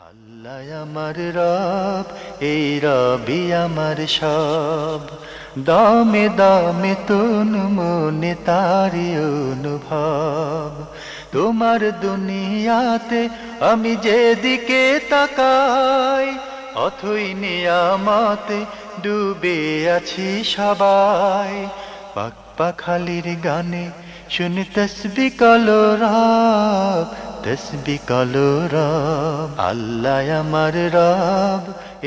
আল্লাহ আমার রব, এই রবি আমার সব। দামে দামে তুন মনে তারি অনুভব। তোমার দুনিয়াতে আমি যেদিকে তাকাই, অথই নিয়ামতে ডুবে আছি সবাই। পাক পাখালির গানে শুনি তসবি কলরব, তসবি কলরব। আল্লাহ আমার রব,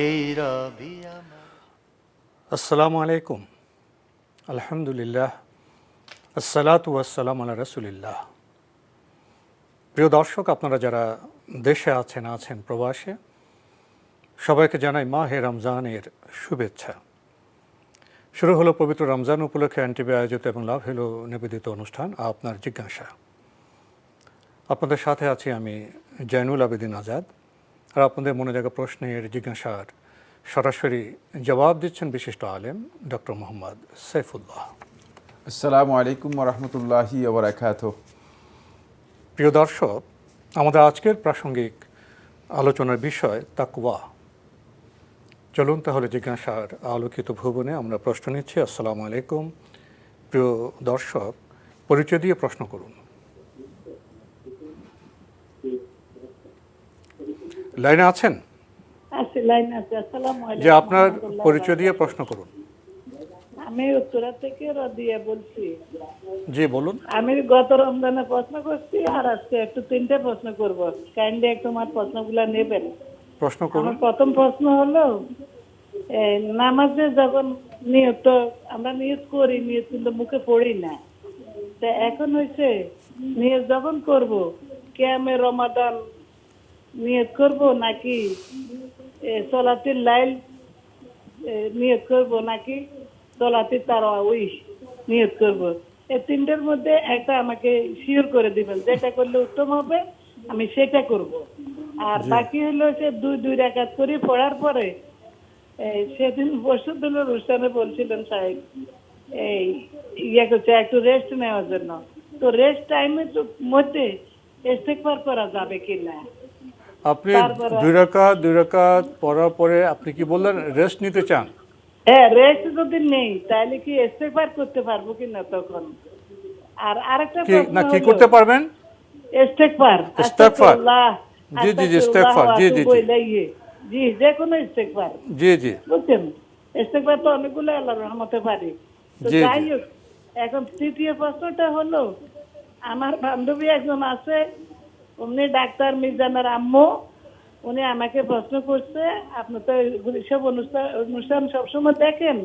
এই রবি আমার। আসসালামু আলাইকুম। আলহামদুলিল্লাহ, আসসালাতু ওয়াসসালামু আলা রাসূলিল্লাহ। প্রিয় দর্শক, আপনারা যারা দেশে আছেন প্রবাসে, সবাইকে জানাই মাহে রমজানের শুভেচ্ছা। শুরু হলো পবিত্র রমজান উপলক্ষে এনটিভি আয়োজিত এবং লাভ হলো নিবেদিত অনুষ্ঠান আপনার জিজ্ঞাসা। আপনাদের সাথে আছি আমি জয়নুল আবেদিন আজাদ। আর আপনাদের মনে জায়গা প্রশ্নের জিজ্ঞাসার সরাসরি জবাব দিচ্ছেন বিশিষ্ট আলেম ডক্টর মোহাম্মদ সাইফুল্লাহ। আসসালামু আলাইকুম ওরহমতুল্লাহি ওয়া বারাকাতুহু। প্রিয় দর্শক, আমাদের আজকের প্রাসঙ্গিক আলোচনার বিষয় তাকওয়া। চলুন তাহলে জিজ্ঞাসার আলোকিত ভুবনে আমরা প্রশ্ন নিচ্ছি। আসসালামু আলাইকুম। প্রিয় দর্শক, পরিচয় দিয়ে প্রশ্ন করুন। লাইনে আছেন? যে আপনার পরিচয় দিয়ে প্রশ্ন করুন। আমি উত্তরা থেকে রদিয়া বলছি। জি বলুন। আমি গত রমজানে প্রশ্ন করছি, আর আজকে একটু তিনটে প্রশ্ন করব। কাইন্ডলি একটু আমার প্রশ্নগুলা নেবেন। প্রশ্ন করুন। আমার প্রথম প্রশ্ন হলো, নামাজে যখন নিয়ত আমরা নিয়ত করি, নিয়ত কিন্তু মুখে পড়ি না। তা এখন হয়েছে নিয়ত যখন করব, কিয়ামে রমাদান নিয়ত করব নাকি সলাতুল লাইল নিয়ত করব নাকি সলাতুল তারাউইহ নিয়ত করব? এই তিনটার মধ্যে একটা আমাকে শিওর করে দিবেন, যেটা করলে উত্তম হবে আমি সেটা করব। আর বাকি হলো যে দুই রাকাত করে পড়ার পরে সেদিন পরশুদিনের অনুষ্ঠানে বলছিলেন সাহেব এই করছে একটু রেস্ট নেওয়ার জন্য। তো রেস্ট টাইমের মধ্যে ইস্তেগফার করা যাবে কিনা? আপনি দুই রাকাত পড়ার পরে আপনি কি বললেন, রেস্ট নিতে চান? হ্যাঁ, রেস্ট যদি নেই তাহলে কি ইস্তেগফার করতে পারবো কিনা তখন? আর আরেকটা প্রশ্ন, কি করতে পারবেন? ইস্তেগফার। জি জি জি, ইস্তেগফার। জি জি জি, যে কোনো ইস্তেগফার। জি জি, বুঝছেন, ইস্তেগফার তো অনেকগুলো আল্লাহর রহমতে পারি। তো যাই হোক, এখন তৃতীয় প্রশ্নটা হলো, আমার বান্ধবী একজন আছে, উনি ডাক্তার মিজানের আম্মু। উনি আমাকে প্রশ্ন করছে, আপনি তো সব অনুষ্ঠান সবসময় দেখেন,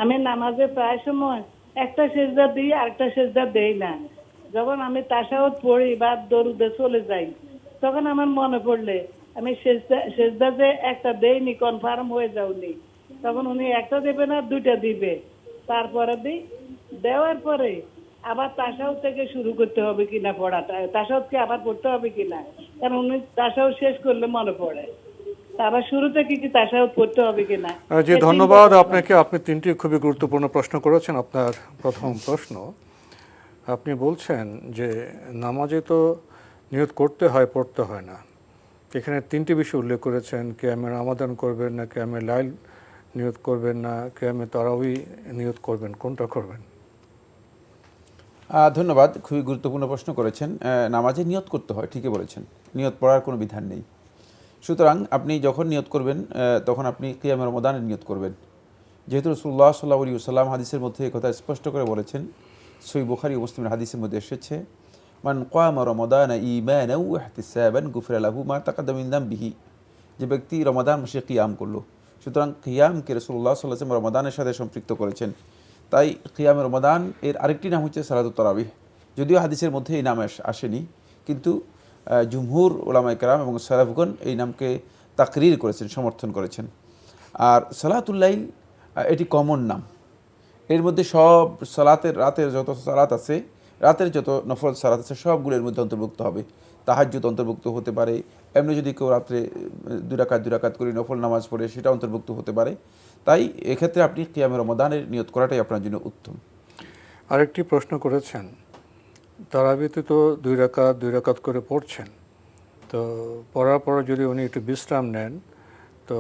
আমি নামাজে প্রায় সময় একটা সেজদা দিই আরেকটা সেজদা দেই না। যখন আমি তাশাহুদ পড়ি বা দরুদে চলে যাই, তখন আমার মনে পড়লে আমি সেজদা যে একটা দেইনি, কনফার্ম হয়ে যাওনি, তখন উনি একটা দেবে না দুইটা দিবে। তারপরে দিই, দেওয়ার পরে আবার তাশাহুদ থেকে শুরু করতে হবে কিনা পড়াটা, তাশাহুদকে আবার পড়তে হবে কিনা, কারণ উনি তাশাহুদ শেষ করলে মনে পড়ে। আবার শুরু থেকে কি তাশাহুদ পড়তে হবে কিনা? জি, ধন্যবাদ আপনাকে। আপনি তিনটি খুবই গুরুত্বপূর্ণ প্রশ্ন করেছেন। আপনার প্রথম প্রশ্ন, আপনি বলছেন যে নামাজে তো নিয়ত করতে হয়, পড়তে হয় না। এখানে তিনটি বিষয় উল্লেখ করেছেন, কিয়ামে রমাদান করবেন না কিয়ামে লাইল নিয়ত করবেন না কিয়ামে তারাউই নিয়ত করবেন, কোনটা করবেন? ধন্যবাদ, খুবই গুরুত্বপূর্ণ প্রশ্ন করেছেন। নামাজে নিয়ত করতে হয়, ঠিকই বলেছেন। নিয়ত পড়ার কোনো বিধান নেই। সুতরাং আপনি যখন নিয়ত করবেন তখন আপনি কিয়ামে রমাদানের নিয়ত করবেন। যেহেতু রাসূলুল্লাহ সাল্লাল্লাহু আলাইহি ওয়াসাল্লাম হাদিসের মধ্যে এই কথা স্পষ্ট করে বলেছেন, সহিহ বুখারী ও মুসলিমের হাদিসের মধ্যে এসেছে, মান কামা রমাদানা ঈমানান ওয়া ইহতিসাবান গুফিরা লাহু মা তাকাদ্দামা মিন যামবিহি। যে ব্যক্তি রমাদান মাসে কিয়াম করলো, সুতরাং কিয়ামকে রাসূলুল্লাহ সাল্লাল্লাহু আলাইহি ওয়াসাল্লাম রমাদানের সাথে সম্পৃক্ত করেছেন। তাই কিয়ামে রমাদান এর আরেকটি নাম হচ্ছে সালাতুত তারাবিহ। যদিও হাদিসের মধ্যে এই নাম আসেনি, কিন্তু জুমহুর উলামায়ে কেরাম এবং সালাফগণ এই নামকে তাকরির করেছেন, সমর্থন করেছেন। আর সালাতুল লাইল এটি কমন নাম। এর মধ্যে সব সালাতের, রাতের যত সালাত আছে, রাতের যত নফল সালাত আছে, সবগুলোর মধ্যে অন্তর্ভুক্ত হবে। তাহাজ্জুদ অন্তর্ভুক্ত হতে পারে, এমনি যদি কেউ রাত্রে দুই রাকাত করে নফল নামাজ পড়ে সেটা অন্তর্ভুক্ত হতে পারে। তাই এক্ষেত্রে আপনি কিয়ামে রমাদানের নিয়ত করাটাই আপনার জন্য উত্তম। আরেকটি প্রশ্ন করেছেন, তারাবিতে তো দুই রাকাত করে পড়ছেন, তো পড়ার পর যদি উনি একটু বিশ্রাম নেন, তো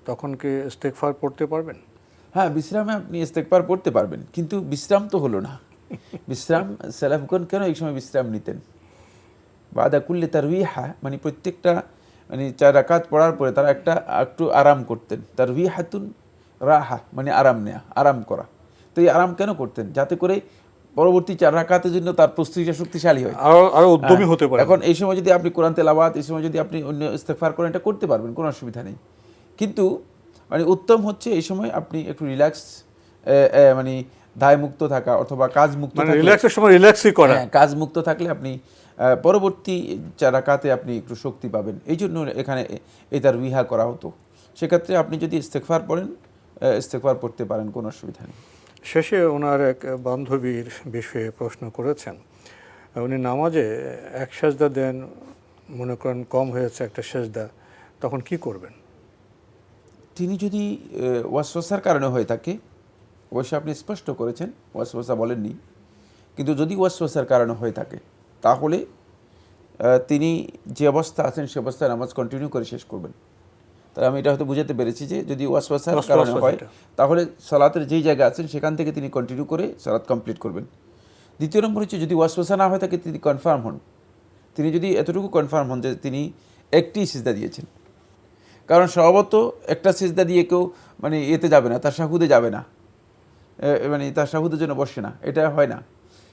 তখন কি ইস্তেগফার পড়তে পারবেন? হ্যাঁ, বিশ্রামে আপনি ইস্তেগফার পড়তে পারবেন, কিন্তু বিশ্রাম তো হলো না। বিশ্রাম, সালাফগণ কেন এই সময় বিশ্রাম নিতেন? বাদা কুল্লি তারওয়িহা, মানে প্রত্যেকটা মানে 4 রাকাত পড়ার পরে তারা একটু আরাম করতেন। তারওয়িহাতুন রাহা মানে আরাম নেয়া, আরাম করা। তো এই আরাম কেন করতেন? যাতে করে পরবর্তী 4 রাকাতের জন্য তার প্রস্তুতিটা শক্তিশালী হয়, আরো উদ্যমী হতে পারে। এখন এই সময় যদি আপনি কোরআন তেলাওয়াত, এই সময় যদি আপনি অন্য ইস্তেগফার করেন, এটা করতে পারবেন, কোনো অসুবিধা নেই। কিন্তু মানে উত্তম হচ্ছে এই সময় আপনি একটু রিল্যাক্স, মানে দায়মুক্ত থাকা অথবা কাজ মুক্ত মানে থাকলে, রিল্যাক্সের সময় রিল্যাক্সই করা। হ্যাঁ, কাজ মুক্ত থাকলে আপনি পরবর্তী 4 রাকাতে আপনি একটু শক্তি পাবেন। এই জন্য এখানে এই তার উইহা করা হতো। সেক্ষেত্রে আপনি যদি ইস্তেগফার পড়েন, ইস্তেগফার পড়তে পারেন, কোনো অসুবিধা নেই। শেষে ওনার এক বান্ধবীর বিষয়ে প্রশ্ন করেছেন। উনি নামাজে এক সেজদা দেন, মনে করেন কম হয়েছে একটা সেজদা, তখন কি করবেন? তিনি যদি ওয়াসওয়াসার কারণে হয়ে থাকে, অবশ্য আপনি স্পষ্ট করেছেন, ওয়াসওয়াসা বলেননি, কিন্তু যদি ওয়াসওয়াসার কারণে হয়ে থাকে, তাহলে তিনি যে অবস্থা আছেন সে অবস্থায় নামাজ কন্টিনিউ করে শেষ করবেন। তাহলে আমি এটা হয়তো বুঝাতে পেরেছি যে যদি ওয়াসওয়াসার কারণে হয়, তাহলে সালাতের যেই জায়গা আছেন সেখান থেকে তিনি কন্টিনিউ করে সালাত কমপ্লিট করবেন। দ্বিতীয় নম্বর হচ্ছে, যদি ওয়াসওয়াসা না হয়ে থাকে, তিনি কনফার্ম হন, তিনি যদি এতটুকু কনফার্ম হন যে তিনি একটি সিজদা দিয়েছেন, কারণ স্বভাবত একটা সিজদা দিয়ে কেউ মানে এতে যাবে না, তার শাহুদে যাবে না, মানে তার শাহুদের জন্য বসে না, এটা হয় না।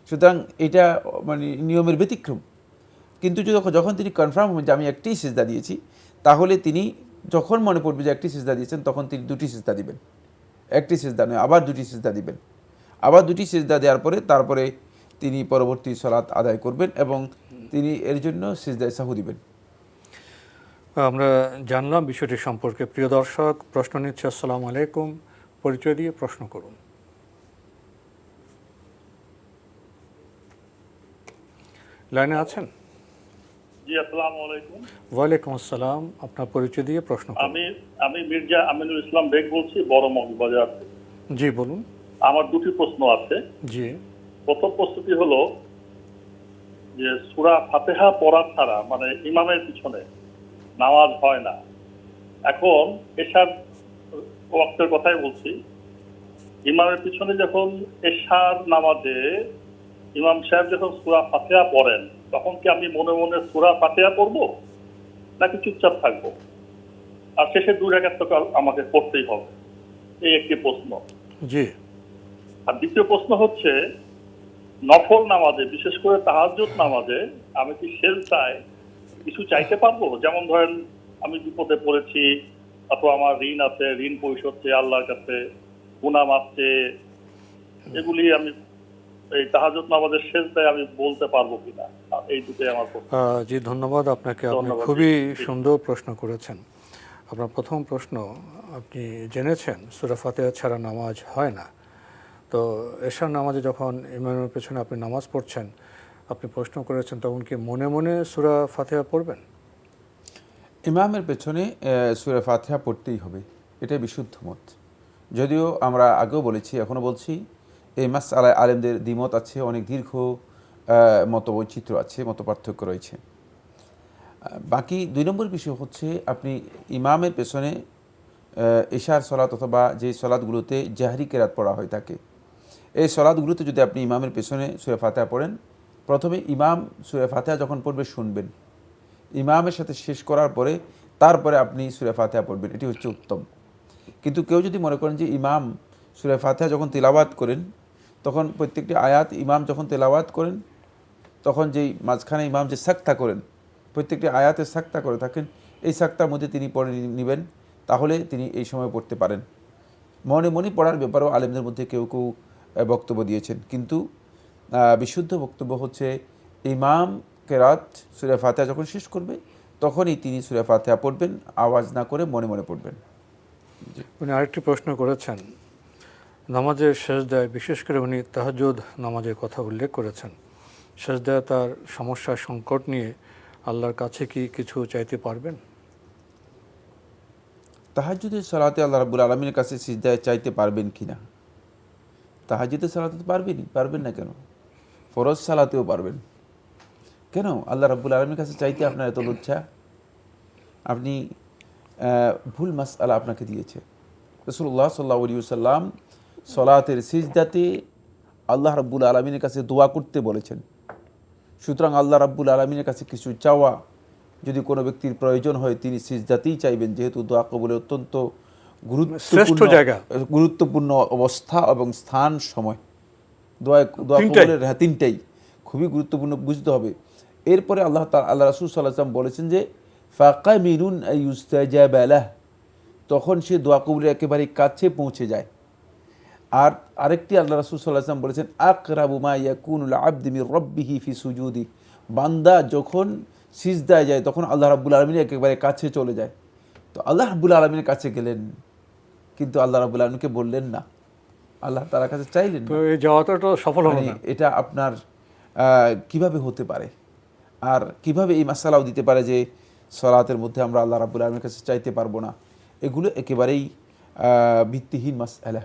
সুতরাং এটা মানে নিয়মের ব্যতিক্রম। কিন্তু যখন তিনি কনফার্ম হন যে আমি একটি সিজদা দিয়েছি, তাহলে তিনি যখন মনে পড়বে যে একটি সিজদা দিয়েছেন, তখন তিনি 2টি সিজদা দিবেন। একটি সিজদা নয়, আবার 2টি সিজদা দিবেন। আবার 2টি সিজদা দেওয়ার পরে তারপরে তিনি পরবর্তী সালাত আদায় করবেন এবং তিনি এর জন্য সিজদায়ে সাহু দিবেন। আমরা জানলাম বিষয়টি সম্পর্কে। প্রিয় দর্শক, প্রশ্ন নিচ্ছে। আসসালামু আলাইকুম, পরিচয় দিয়ে প্রশ্ন করুন। লাইনে আছেন? জি, আসসালামু আলাইকুম। ওয়ালাইকুম আসসালাম, আপনার পরিচয় দিয়ে প্রশ্ন করুন। আমি মির্জা আমিনুল ইসলাম বেগ বলছি, বড় মগবাজার থেকে। জি বলুন। আমার 2টি প্রশ্ন আছে। জি। প্রথম প্রশ্নটি হলো যে সূরা ফাতিহা পড়া ছাড়া মানে ইমামের পিছনে নামাজ হয় না। এখন এশার ওয়াক্তের কথাই বলছি, ইমামের পিছনে যখন এশার নামাজে ইমাম সাহেব যখন সূরা ফাতিহা পড়েন, তখন কি আমি মনে মনে সূরা ফাতিহা পড়বো নাকি চুপচাপ থাকবো? আর শেষে 2 রাকাত তো আমাকে পড়তেই হবে। এই একটি প্রশ্ন। জি। আর দ্বিতীয় প্রশ্ন হচ্ছে, নফল নামাজে, বিশেষ করে তাহাজ্জুদ নামাজে আমি কি সেজদায় কিছু চাইতে পারবো? যেমন ধরেন আমি বিপদে পড়েছি, অথবা আমার ঋণ আছে, ঋণ পরিশোধ চেয়ে আল্লাহর কাছে, গুনাহ মাফ চেয়ে, এগুলি আমি এই তাহাজ্জুদ নামাজের সেজদায় আমি বলতে পারবো কিনা? এই দুটোই আমার প্রশ্ন। জি, ধন্যবাদ আপনাকে। আপনি ধন্যবাদ। খুবই সুন্দর প্রশ্ন করেছেন। আপনার প্রথম প্রশ্ন, আপনি জেনেছেন সূরা ফাতিহা ছাড়া নামাজ হয় না। তো এশার নামাজে যখন ইমামের পেছনে আপনি নামাজ পড়ছেন, আপনি প্রশ্ন করেছেন তখন কি মনে মনে সূরা ফাতিহা পড়বেন? ইমামের পেছনে সূরা ফাতিহা পড়তেই হবে, এটাই বিশুদ্ধ মত। যদিও আমরা আগেও বলেছি, এখনও বলছি, এই মাসআলায় আলেমদের দ্বিমত আছে, অনেক দীর্ঘ মতবৈচিত্র্য আছে, মত পার্থক্য রয়েছে। বাকি 2 নম্বর বিষয় হচ্ছে, আপনি ইমামের পেছনে ইশার সলাত অথবা যে সলাতগুলোতে জাহরি কেরাত পড়া হয়ে থাকে, এই সলাতগুলোতে যদি আপনি ইমামের পেছনে সূরা ফাতিহা পড়েন, প্রথমে ইমাম সূরা ফাতিহা যখন পড়বে শুনবেন, ইমামের সাথে শেষ করার পরে তারপরে আপনি সূরা ফাতিহা পড়বেন, এটি হচ্ছে উত্তম। কিন্তু কেউ যদি মনে করেন যে ইমাম সূরা ফাতিহা যখন তিলাওয়াত করেন, তখন প্রত্যেকটি আয়াত ইমাম যখন তেলাওয়াত করেন, তখন যেই মাঝখানে ইমাম যে সাক্তা করেন, প্রত্যেকটি আয়াতে সাক্তা করে থাকেন, এই সাক্তার মধ্যে তিনি পড়ে নেবেন, তাহলে তিনি এই সময় পড়তে পারেন। মনে মনে পড়ার ব্যাপারেও আলেমদের মধ্যে কেউ কেউ বক্তব্য দিয়েছেন, কিন্তু বিশুদ্ধ বক্তব্য হচ্ছে ইমাম কেরাত সূরা ফাতিহা যখন শেষ করবে, তখনই তিনি সূরা ফাতিহা পড়বেন, আওয়াজ না করে মনে মনে পড়বেন। উনি আরেকটি প্রশ্ন করেছেন, নামাজের সেজদায়, বিশেষ করে উনি তাহাজ্জুদ নামাজের কথা উল্লেখ করেছেন, সেজদায় তার সমস্যা সংকট নিয়ে আল্লাহর কাছে কি কিছু চাইতে পারবেন? তাহাজ্জুদের সালাতে আল্লাহ রাব্বুল আলামিনের কাছে সিজদায় চাইতে পারবেন কিনা? তাহাজ্জুদের সালাতে তো পারবেন না কেন? ফরজ সালাতেও পারবেন। কেন আল্লাহ রাব্বুল আলামিনের কাছে চাইতে আপনার এত লজ্জা? আপনি ভুল মাসআলা আপনাকে দিয়েছে। রাসূলুল্লাহ সাল্লাল্লাহু আলাইহি ওয়াসাল্লাম সলাতের সিজদাতে আল্লাহ রাব্বুল আলামিনের কাছে দোয়া করতে বলেছেন। সুতরাং আল্লাহ রাব্বুল আলামিনের কাছে কিছু চাওয়া যদি কোনো ব্যক্তির প্রয়োজন হয় তিনি সিজদাতেই চাইবেন, যেহেতু দোয়া কবুলের অত্যন্ত শ্রেষ্ঠ জায়গা, গুরুত্বপূর্ণ অবস্থা এবং স্থান, সময়। দোয়া কবুলের তিনটাই খুবই গুরুত্বপূর্ণ, বুঝতে হবে। এরপরে আল্লাহ রাসূল সাল্লাল্লাহু আলাইহি ওয়াসাল্লাম বলেছেন যে ফাকামিনুন আইয়ুস্তাজাবা লাহ, তখন সে দোয়া কবুলের একেবারে কাছে পৌঁছে যায়। আর আরেকটি আল্লাহ রাসূল সাল্লাল্লাহু আলাইহি ওয়াসাল্লাম বলেছেন আকরাবু মা ইয়াকুনুল আবদু মির রাব্বিহি ফি সুজুদি, বান্দা যখন সিজদায় যায় তখন আল্লাহ রাব্বুল আলামিন একেবারে কাছে চলে যায়। তো আল্লাহ রাব্বুল আলামিনের কাছে গেলেন, কিন্তু আল্লাহ রাব্বুল আলামিনকে বললেন না, আল্লাহ তার কাছে চাইলেন তো এই যাওয়াটা তো সফল হলো না। এটা আপনার কিভাবে হতে পারে, আর কিভাবে এই মাসালাও দিতে পারে যে সলাতের মধ্যে আমরা আল্লাহ রাব্বুল আলামিনের কাছে চাইতে পারবো না? এগুলো একেবারেই ভিত্তিহীন মাসআলা।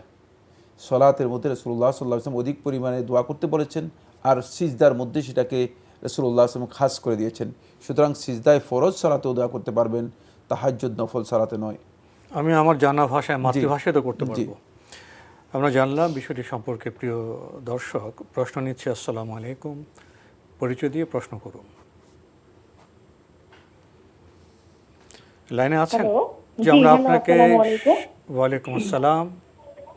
সলাতের মধ্যে রাসূলুল্লাহ সাল্লাল্লাহু আলাইহি ওয়াসাল্লাম অধিক পরিমাণে দোয়া করতে বলেছেন, আর সিজদার মধ্যে সেটাকে রাসূলুল্লাহ সাল্লাল্লাহু আলাইহি ওয়াসাল্লাম খাস করে দিয়েছেন। সুতরাং সিজদায় ফরজ সালাতেও দোয়া করতে পারবেন, তাহাজ্জুদ নফল সালাতে নয়। আমি আমার জানা ভাষায়, মাতৃভাষায় তো করতে পারবো। আমরা জানলাম বিষয়টি সম্পর্কে। প্রিয় দর্শক, প্রশ্ন নিচ্ছি। আসসালামু আলাইকুম, পরিচয় দিয়ে প্রশ্ন করুন। লাইনে আছেন? যে আমরা আপনাকে। ওয়ালাইকুম আসসালাম,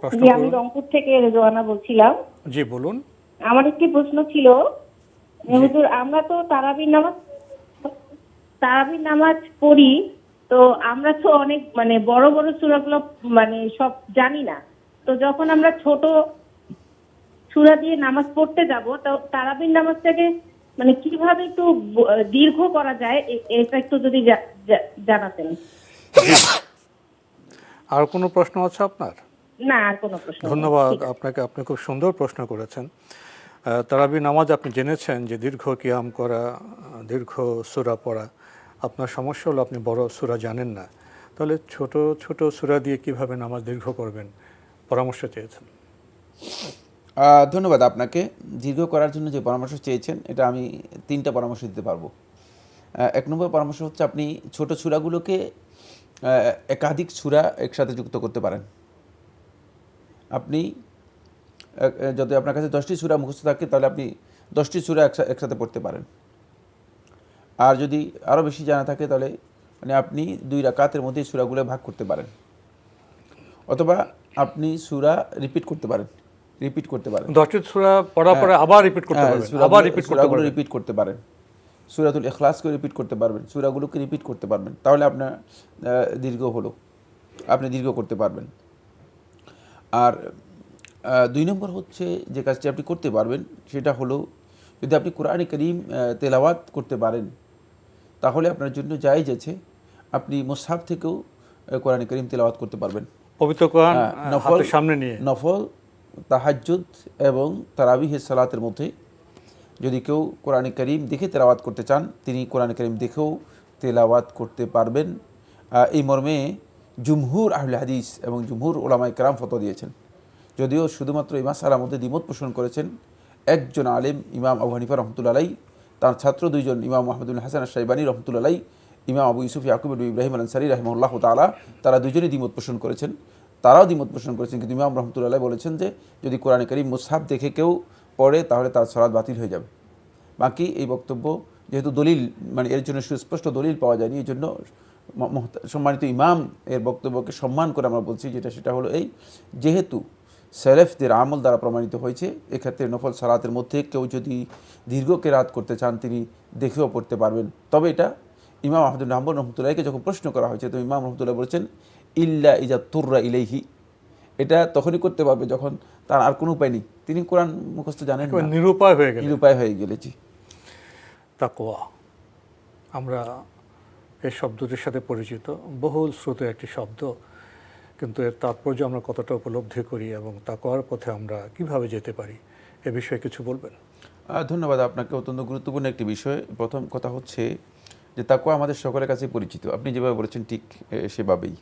প্রশ্ন আমি করুন। রংপুর থেকে রেজওয়ানা বলছিলাম। জি বলুন। আমার একটি প্রশ্ন ছিল, হুজুর আমরা তো তারাবির নামাজ পড়ি, তো আমরা তো অনেক বড় বড় সূরাগুলো সব জানি না। তো যখন আমরা ছোট সূরা দিয়ে নামাজ পড়তে যাব, তো তারাবির নামাজটাকে কিভাবে একটু দীর্ঘ করা যায়, এটা একটু যদি জানাতেন। আর কোনো প্রশ্ন আছে আপনার? না, আর কোনো প্রশ্ন নেই। ধন্যবাদ আপনাকে, আপনি খুব সুন্দর প্রশ্ন করেছেন। তারাবি নামাজ আপনি জেনেছেন যে দীর্ঘ কিয়াম করা, দীর্ঘ সূরা পড়া। আপনার সমস্যা হলো আপনি বড় সূরা জানেন না, তাহলে ছোট ছোট সূরা দিয়ে কিভাবে নামাজ দীর্ঘ করবেন, পরামর্শ চেয়েছেন। ধন্যবাদ আপনাকে। দীর্ঘ করার জন্য যে পরামর্শ চেয়েছেন, এটা আমি 3টা পরামর্শ দিতে পারবো। 1 নম্বর পরামর্শ হচ্ছে আপনি ছোট সূরাগুলোকে একাধিক সূরা একসাথে যুক্ত করতে পারেন। আপনি যদি আপনার কাছে 10টি সূরা মুখস্থ থাকে, তাহলে আপনি 10টি সূরা একসাথে পড়তে পারেন। আর যদি আরও বেশি জানা থাকে, তাহলে আপনি 2 রাকাতের মধ্যে সূরাগুলো ভাগ করতে পারেন, অথবা আপনি সূরা রিপিট করতে পারেন। 10টি সূরা পড়ার পরে আবার রিপিট করতে পারবেন, আবার সূরাগুলো রিপিট করতে পারেন। সূরাতুল ইখলাসকে রিপিট করতে পারবেন, সূরাগুলোকে রিপিট করতে পারবেন, তাহলে আপনার দীর্ঘ হলো, আপনি দীর্ঘ করতে পারবেন। আর 2 নম্বর হচ্ছে যে কাজটি আপনি করতে পারবেন, সেটা হলো যদি আপনি কোরআনে কারীম তেলাওয়াত করতে পারেন, তাহলে আপনার জন্য জায়েজ আছে আপনি মুসহাফ থেকেও কোরআনে কারীম তেলাওয়াত করতে পারবেন। পবিত্র কোরআন হাতের সামনে নিয়ে নফল, তাহাজ্জুদ এবং তারাবিহের সালাতের মধ্যে যদি কেউ কোরআনে কারীম দেখে তেলাওয়াত করতে চান, তিনি কোরআনে কারীম দেখেও তেলাওয়াত করতে পারবেন। এই মর্মে জুমহুর আহলে হাদিস এবং জুমহুর উলামায়ে কেরাম ফতোয়া দিয়েছেন। যদিও শুধুমাত্র এই মাসআলার মধ্যে দ্বিমত পোষণ করেছেন একজন আলেম, ইমাম আবু হানিফা রহমতুল্লাহ আলাইহি, তার ছাত্র 2 জন, ইমাম মুহাম্মদ বিন হাসান আশ-শাইবানী রহমতুল্লাহ আলাইহি, ইমাম আবু ইউসুফ ইয়াকুব ইবনে ইব্রাহিম আল-আনসারী রাহিমাহুল্লাহ তাআলা, তারা 2 জনই দ্বিমত পোষণ করেছেন। তারাও দ্বিমত পোষণ করেছেন, কিন্তু ইমাম রহমতুল্লাহ আলাইহি বলেছেন যে যদি কোরআনে কারীম মুসহাফ দেখে কেউ পড়ে, তাহলে তার সালাত বাতিল হয়ে যাবে। বাকি এই বক্তব্য যেহেতু দলিল এর জন্য সুস্পষ্ট দলিল পাওয়া যায়নি, এই জন্য সম্মানিত ইমাম এর বক্তব্যকে সম্মান করে আমরা বলছি, সেটা হলো এই, যেহেতু সেলেফদের আমল দ্বারা প্রমাণিত হয়েছে, এক্ষেত্রে নফল সালাতের মধ্যে কেউ যদি দীর্ঘ কেরাত করতে চান, তিনি দেখেও পড়তে পারবেন। তবে এটা ইমাম আহমদ বিন হাম্বল রহমতুল্লাহকে যখন প্রশ্ন করা হয়েছে, তো ইমাম রহমতুল্লাহ বলেছেন ইল্লা ইজা তুররা ইলাইহি, এটা তখনই করতে পারবে যখন তার আর কোনো উপায় নেই, তিনি কোরআন মুখস্থ জানেন না, নিরুপায় হয়ে গেলে। জি, তাকওয়া, আমরা এই শব্দটির সাথে পরিচিত, বহুল শ্রুত একটি শব্দ, কিন্তু এর তাৎপর্য আমরা কতটা উপলব্ধি করি এবং তাকওয়ার পথে আমরা কিভাবে যেতে পারি, এ বিষয়ে কিছু বলবেন? ধন্যবাদ আপনাকে। অত্যন্ত গুরুত্বপূর্ণ একটি বিষয়। প্রথম কথা হচ্ছে যে তাকওয়া আমাদের সকলের কাছে পরিচিত, আপনি যেভাবে বলেছেন ঠিক সেভাবেই,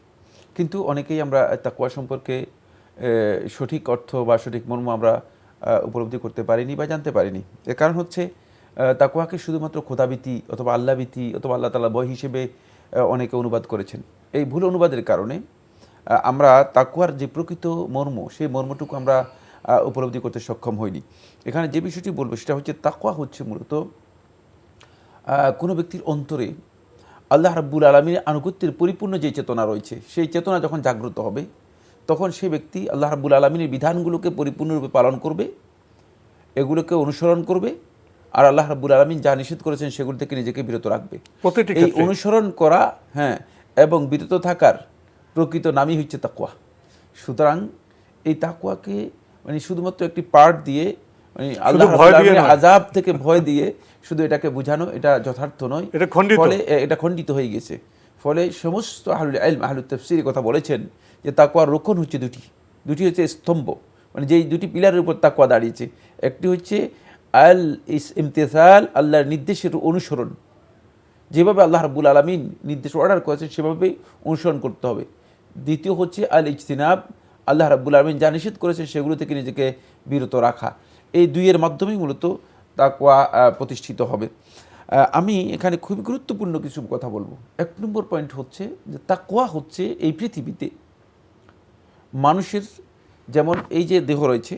কিন্তু অনেকেই আমরা তাকওয়া সম্পর্কে সঠিক অর্থ বা সঠিক মর্ম আমরা উপলব্ধি করতে পারিনি বা জানতে পারিনি। এর কারণ হচ্ছে তাকওয়াকে শুধুমাত্র খোদাভীতি অথবা আল্লাহভীতি অথবা আল্লাহ তাআলা ভয় হিসেবে অনেকে অনুবাদ করেছেন। এই ভুল অনুবাদের কারণে আমরা তাকওয়ার যে প্রকৃত মর্ম, সেই মর্মটুকু আমরা উপলব্ধি করতে সক্ষম হইনি। এখানে যে বিষয়টি বলবো সেটা হচ্ছে তাকওয়া হচ্ছে মূলত কোনো ব্যক্তির অন্তরে আল্লাহ রাব্বুল আলামিনের আনুগত্যের পরিপূর্ণ যে চেতনা রয়েছে, সেই চেতনা যখন জাগ্রত হবে, তখন সেই ব্যক্তি আল্লাহ রাব্বুল আলামিনের বিধানগুলোকে পরিপূর্ণরূপে পালন করবে, এগুলোকে অনুসরণ করবে, আর আল্লাহ রাব্বুল আলামিন যা নিষেধ করেছেন সেগুলো থেকে নিজেকে বিরত রাখবে। এই অনুসরণ করা, এবং বিরত থাকার প্রকৃত নামই হচ্ছে তাকওয়া। সুতরাং এই তাকওয়াকে মানে শুধুমাত্র একটি পার্ট দিয়ে, মানে আল্লাহ রাব্বুল আলামিনের আযাব থেকে ভয় দিয়ে শুধু এটাকে বোঝানো, এটা যথার্থ নয়। ফলে এটা খণ্ডিত হয়ে গেছে। ফলে সমস্ত আহলুল ইলম, আহলুত তাফসীর কথা বলেছেন যে তাকওয়ার রক্ষণ হচ্ছে দুটি হচ্ছে স্তম্ভ, মানে যেই দুটি পিলারের উপর তাকওয়া দাঁড়িয়েছে। একটি হচ্ছে আল ইমতিসাল, আল্লাহর নির্দেশের অনুসরণ, যেভাবে আল্লাহ রাব্বুল আলামিন নির্দেশ অর্ডার করেছেন সেভাবেই অনুসরণ করতে হবে। দ্বিতীয় হচ্ছে আল ইজতিনাব, আল্লাহ রাব্বুল আলামিন যা নিষেধ করেছেন সেগুলো থেকে নিজেকে বিরত রাখা। এই দুইয়ের মাধ্যমেই মূলত তাকওয়া প্রতিষ্ঠিত হবে। আমি এখানে খুবই গুরুত্বপূর্ণ কিছু কথা বলবো। 1 নম্বর পয়েন্ট হচ্ছে যে তাকওয়া হচ্ছে এই পৃথিবীতে মানুষের, যেমন এই যে দেহ রয়েছে,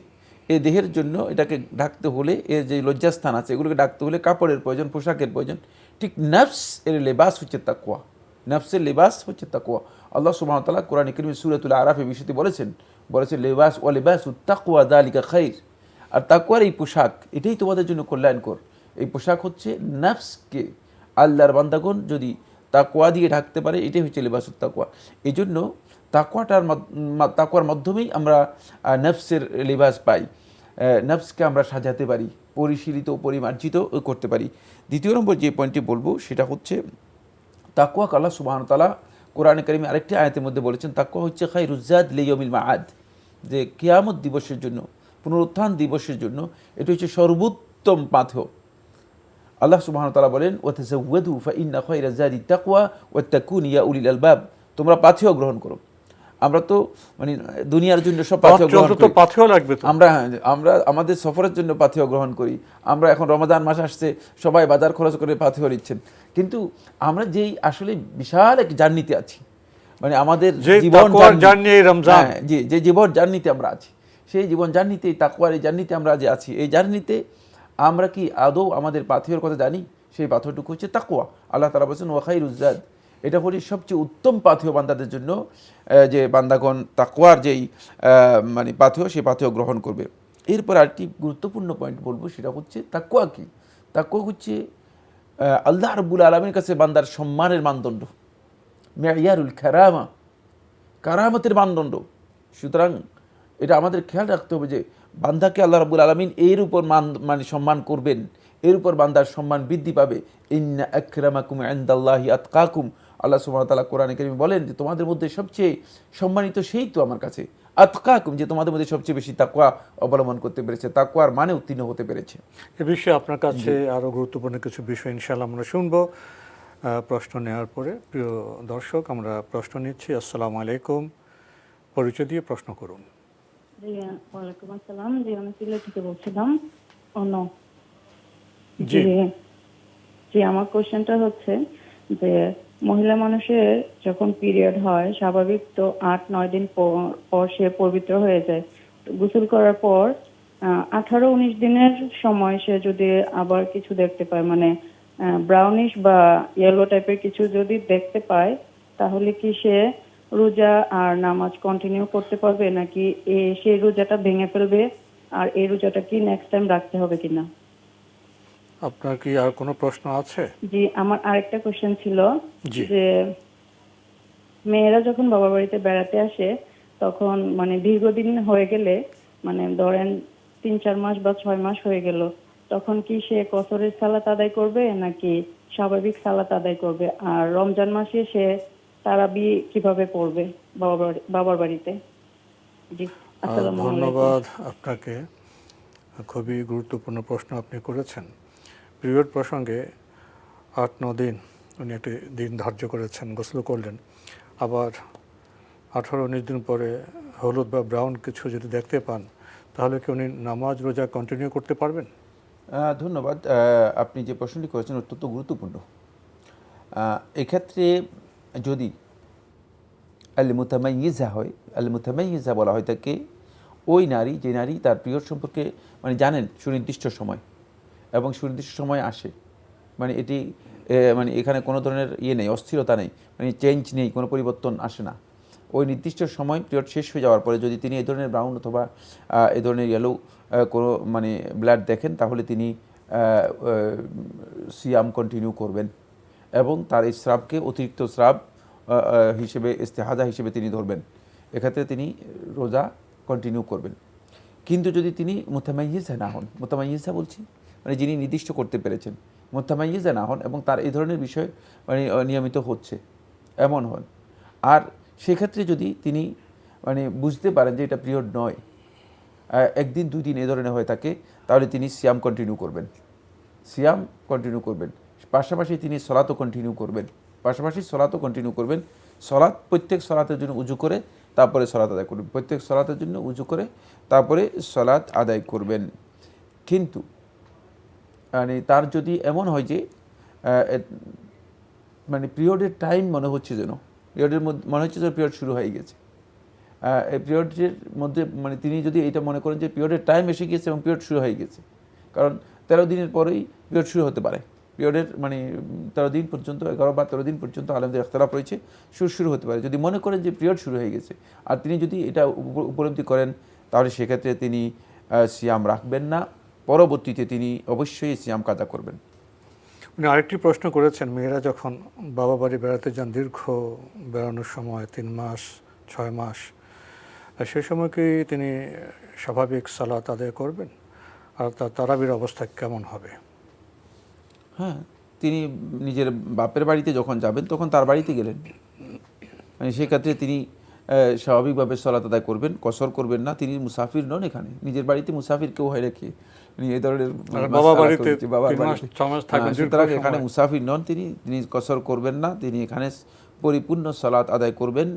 এই দেহের জন্য এটাকে ঢাকতে হলে, এর যে লজ্জাস্থান আছে এগুলোকে ঢাকতে হলে কাপড়ের প্রয়োজন, পোশাকের প্রয়োজন। ঠিক নফস এর লেবাস হচ্ছে তাকওয়া, নফসের লেবাস হচ্ছে তাকওয়া। আল্লাহ সুবহানাহু ওয়া তাআলা কোরআনে কারীমে সূরাতুল আরাফে বিষয়টি বলেছেন লেবাস ওয়া লিবাসুত তাকওয়া যালিকা খায়র। আর তাকওয়ার এই পোশাক, এটাই তোমাদের জন্য কল্যাণকর। এই পোশাক হচ্ছে নফসকে আল্লাহর বান্দাগণ যদি তাকওয়া দিয়ে ঢাকতে পারে, এটাই হচ্ছে লিবাসুত তাকওয়া। এই জন্য তাকওয়ার মাধ্যমেই আমরা নফসের লিবাস পাই, নফসকে আমরা সাজাতে পারি, পরিশীলিত পরিমার্জিত করতে পারি। দ্বিতীয় নম্বর যে পয়েন্টটি বলবো সেটা হচ্ছে তাকওয়াকে আল্লাহ সুবহানাহু ওয়া তাআলা কোরআনে কারীমে আরেকটি আয়াতের মধ্যে বলেছেন তাকওয়া হচ্ছে খায়রুজ জাদ লিয়াউমিল মাআদ, যে কিয়ামত দিবসের জন্য, পুনরুত্থান দিবসের জন্য এটা হচ্ছে সর্বোত্তম পাথেয়। আল্লাহ সুবহানাহু ওয়া তাআলা বলেন ওয়াতাযাওয়াদু ফাইন্না খায়রাজ জাদি তাকওয়া ওয়াত্তাকুন ইয়া উলিল আলবাব, তোমরা পাথেয় গ্রহণ করো। আমরা তো মানে দুনিয়ার জন্য সব পাথেয় গ্রহণ করি, আমরা আমাদের সফরের জন্য পাথেয় গ্রহণ করি। আমরা এখন রমাদান মাস আসছে, সবাই বাজার খরচ করে পাথেয় নিচ্ছেন, কিন্তু আমরা যেই আসলে বিশাল এক জার্নিতে আছি, মানে আমাদের জীবন জার্নি, রমজান, যে জীবন জার্নিতে আমরা আছি, সেই জীবন জার্নিতে, তাকওয়ার এই জার্নিতে আমরা যে আছি, এই জার্নিতে আমরা কি আদৌ আমাদের পাথেয়র কথা জানি? সেই পাথরটুকু হচ্ছে তাকওয়া। আল্লাহ তাআলা বলেছেন ওয়া খায়রুজ জাদ, এটা হচ্ছে সবচেয়ে উত্তম পাথেয় বান্দাদের জন্য, যে বান্দাগণ তাকওয়ার যেই মানে পাথেয়, সেই পাথেয় গ্রহণ করবে। এরপর আরেকটি গুরুত্বপূর্ণ পয়েন্ট বলবো, সেটা হচ্ছে তাকওয়া কি? তাকওয়া হচ্ছে আল্লাহ রাব্বুল আলামিনের কাছে বান্দার সম্মানের মানদণ্ড, মিয়ারুল কারামা, কারামতের মানদণ্ড। সুতরাং এটা আমাদের খেয়াল রাখতে হবে যে বান্দাকে আল্লাহ রাব্বুল আলামিন এর উপর মানে সম্মান করবেন, এর উপর বান্দার সম্মান বৃদ্ধি পাবে। ইন্না আকরামাকুম ইনদাল্লাহি আতকাকুম, আল্লাহ সুবহানাহু ওয়া তাআলা কোরআনে কারীমে বলেন যে তোমাদের মধ্যে সবচেয়ে সম্মানিত সেই তো আমার কাছে, আতকাকুম, যে তোমাদের মধ্যে সবচেয়ে বেশি তাকওয়া অবলম্বন করতে পেরেছে, তাকওয়ার মানে উত্তীর্ণ হতে পেরেছে। এ বিষয়ে আপনার কাছে আরও গুরুত্বপূর্ণ কিছু বিষয় ইনশাআল্লাহ আমরা শুনবো প্রশ্ন নেওয়ার পরে। প্রিয় দর্শক, আমরা প্রশ্ন নিচ্ছি। আসসালামু আলাইকুম, পরিচয় দিয়ে প্রশ্ন করুন। জি, ওয়ালাইকুম আসসালাম। জি, আমি সিলেট থেকে বলছিলাম। জি, আমার কোশ্চেনটা হচ্ছে যে মহিলা মানুষের যখন পিরিয়ড হয় স্বাভাবিক, তো 8-9 দিন পর সে পবিত্র হয়ে যায়। গোসল করার পর 18-19 দিনের সময় সে যদি আবার কিছু দেখতে পায়, মানে ব্রাউনিশ বা ইয়েলো টাইপের কিছু যদি দেখতে পায়, তাহলে কি সে রোজা আর নামাজ কন্টিনিউ করতে পারবে, নাকি সেই রোজাটা ভেঙে ফেলবে? আর এই রোজাটা কি নেক্সট টাইম রাখতে হবে কিনা? আপনার কি আর কোনো প্রশ্ন আছে? জি, আমার আরেকটা কোশ্চেন ছিল যে মেয়েরা যখন বাবার বাড়িতে বেড়াতে আসে, তখন মানে দীর্ঘদিন হয়ে গেলে, মানে ধরেন 3-4 মাস বা 6 মাস হয়ে গেল, তখন কি সে কসরের সালাত আদায় করবে নাকি স্বাভাবিক সালাত আদায় করবে? আর রমজান মাসে সে তারাবি কিভাবে পড়বে বাবার বাড়িতে? জি, আসসালামু আলাইকুম। ধন্যবাদ আপনাকে, খুবই গুরুত্বপূর্ণ প্রশ্ন আপনি করেছেন। পিরিয়ড প্রসঙ্গে 8-9 দিন উনি একটি দিন ধার্য করেছেন, গোসল করলেন, আবার 18-19 দিন পরে হলুদ বা ব্রাউন কিছু যদি দেখতে পান, তাহলে কি উনি নামাজ রোজা কন্টিনিউ করতে পারবেন? ধন্যবাদ। আপনি যে প্রশ্নটি করেছেন অত্যন্ত গুরুত্বপূর্ণ। এক্ষেত্রে যদি আল মুতামাইয়িজা হয়, আল মুতামাইয়িজা বলা হয় তাকে ওই নারী যে নারী তার পিরিয়ড সম্পর্কে মানে জানেন সুনির্দিষ্ট সময় এবং সুনির্দিষ্ট সময় আসে, মানে এটি মানে এখানে কোনো ধরনের ইয়ে নেই, অস্থিরতা নেই, মানে চেঞ্জ নেই, কোনো পরিবর্তন আসে না। ওই নির্দিষ্ট সময় পিরিয়ড শেষ হয়ে যাওয়ার পরে যদি তিনি এই ধরনের ব্রাউন অথবা এই ধরনের ইয়েলো কোনো মানে ব্লাড দেখেন, তাহলে তিনি সিয়াম কন্টিনিউ করবেন এবং তার এই স্রাবকে অতিরিক্ত স্রাব হিসেবে ইস্তেহাজা হিসেবে তিনি ধরবেন। এক্ষেত্রে তিনি রোজা কন্টিনিউ করবেন। কিন্তু যদি তিনি মুতামাইয়িজা না হন, মুতামাইয়িজা বলছি মানে যিনি নির্দিষ্ট করতে পেরেছেন, মুতামাইয়িজা না হন এবং তার এই ধরনের বিষয় মানে নিয়মিত হচ্ছে এমন হন, আর সেক্ষেত্রে যদি তিনি মানে বুঝতে পারেন যে এটা পিরিয়ড নয়, একদিন দুই দিন এই ধরনের হয়ে থাকে, তাহলে তিনি সিয়াম কন্টিনিউ করবেন, সিয়াম কন্টিনিউ করবেন। পাশাপাশি তিনি সলাতও কন্টিনিউ করবেন, পাশাপাশি সলাতও কন্টিনিউ করবেন। সলাত প্রত্যেক সলাতের জন্য উজু করে তারপরে সলাত আদায় করবেন, প্রত্যেক সলাতের জন্য উজু করে তারপরে সলাত আদায় করবেন। কিন্তু মানে তার যদি এমন হয় যে মানে পিরিয়ডের টাইম মনে হচ্ছে যেন পিরিয়ডের মধ্যে মনে হচ্ছে যেন পিরিয়ড শুরু হয়ে গেছে, এই পিরিয়ডের মধ্যে মানে তিনি যদি এটা মনে করেন যে পিরিয়ডের টাইম এসে গিয়েছে এবং পিরিয়ড শুরু হয়ে গেছে, কারণ 13 দিনের পরেই পিরিয়ড শুরু হতে পারে, পিরিয়ডের মানে 13 দিন পর্যন্ত 11 বা 13 দিন পর্যন্ত আলেমদের ইখতিলাফ রয়েছে, শুরু হতে পারে। যদি মনে করেন যে পিরিয়ড শুরু হয়ে গেছে আর তিনি যদি এটা উপলব্ধি করেন, তাহলে সেক্ষেত্রে তিনি সিয়াম রাখবেন না, পরবর্তীতে তিনি অবশ্যই সিয়াম কাজা করবেন। উনি আরেকটি প্রশ্ন করেছেন, মেয়েরা যখন বাবা বাড়ি বেড়াতে যান দীর্ঘ বেড়ানোর সময় 3 মাস 6 মাস, সেই সময় কি তিনি স্বাভাবিক সালাত আদায় করবেন? আর তার তারাবির অবস্থা কেমন হবে? হ্যাঁ, তিনি নিজের বাপের বাড়িতে যখন যাবেন তখন তার বাড়িতে গেলেন, মানে সেক্ষেত্রে তিনি স্বাভাবিকভাবে সালাত আদায় করবেন, কসর করবেন না। তিনি মুসাফির নন, এখানে নিজের বাড়িতে মুসাফির কেউ হয় রেখে এই ধরনের সুতরাং এখানে মুসাফির নন, তিনি কসর করবেন না, তিনি এখানে পরিপূর্ণ সালাত আদায় করবেন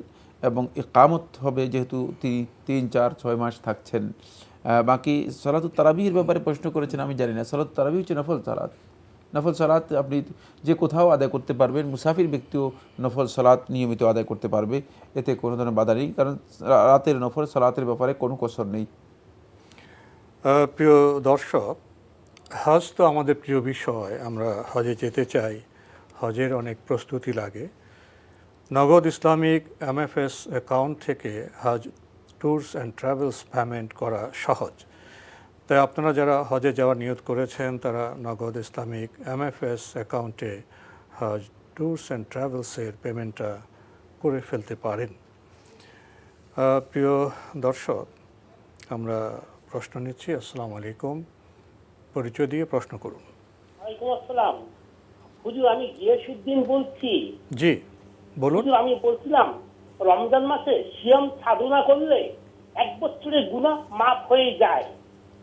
এবং ইকামত হবে, যেহেতু তিনি 3, 4, 6 মাস থাকছেন। বাকি সালাতুত তারাবির ব্যাপারে প্রশ্ন করেছেন, আমি জানি না। সালাতুত তারাবি হচ্ছে নফল সালাত, নফল সালাত আপনি যে কোথাও আদায় করতে পারবেন, মুসাফির ব্যক্তিও নফল সালাত নিয়মিত আদায় করতে পারবে, এতে কোনো ধরনের বাধা নেই, কারণ রাতের নফল সালাতের ব্যাপারে কোনো কসর নেই। প্রিয় দর্শক, হজ তো আমাদের প্রিয় বিষয়, আমরা হজে যেতে চাই, হজের অনেক প্রস্তুতি লাগে। নগদ ইসলামিক MFS অ্যাকাউন্ট থেকে হজ ট্যুরস অ্যান্ড ট্রাভেলস পেমেন্ট করা সহজ, তাই আপনারা যারা হজে যাওয়ার নিয়ত করেছেন তারা নগদ ইসলামিক MFS অ্যাকাউন্টে হজ ট্যুরস অ্যান্ড ট্রাভেলসের পেমেন্টটা করে ফেলতে পারেন। প্রিয় দর্শক, আমরা প্রশ্ন নিচ্ছি। আসসালামু আলাইকুম, পরিচয় দিয়ে প্রশ্ন করুন। ওয়ালাইকুম আসসালাম। হুজুর, আমি গিয়াসউদ্দিন বলছি। জি বলুন। হুজুর, আমি বলছিলাম রমজান মাসে সিয়াম সাধনা করলে 1 বছরের গুনাহ মাফ হয়ে যায়।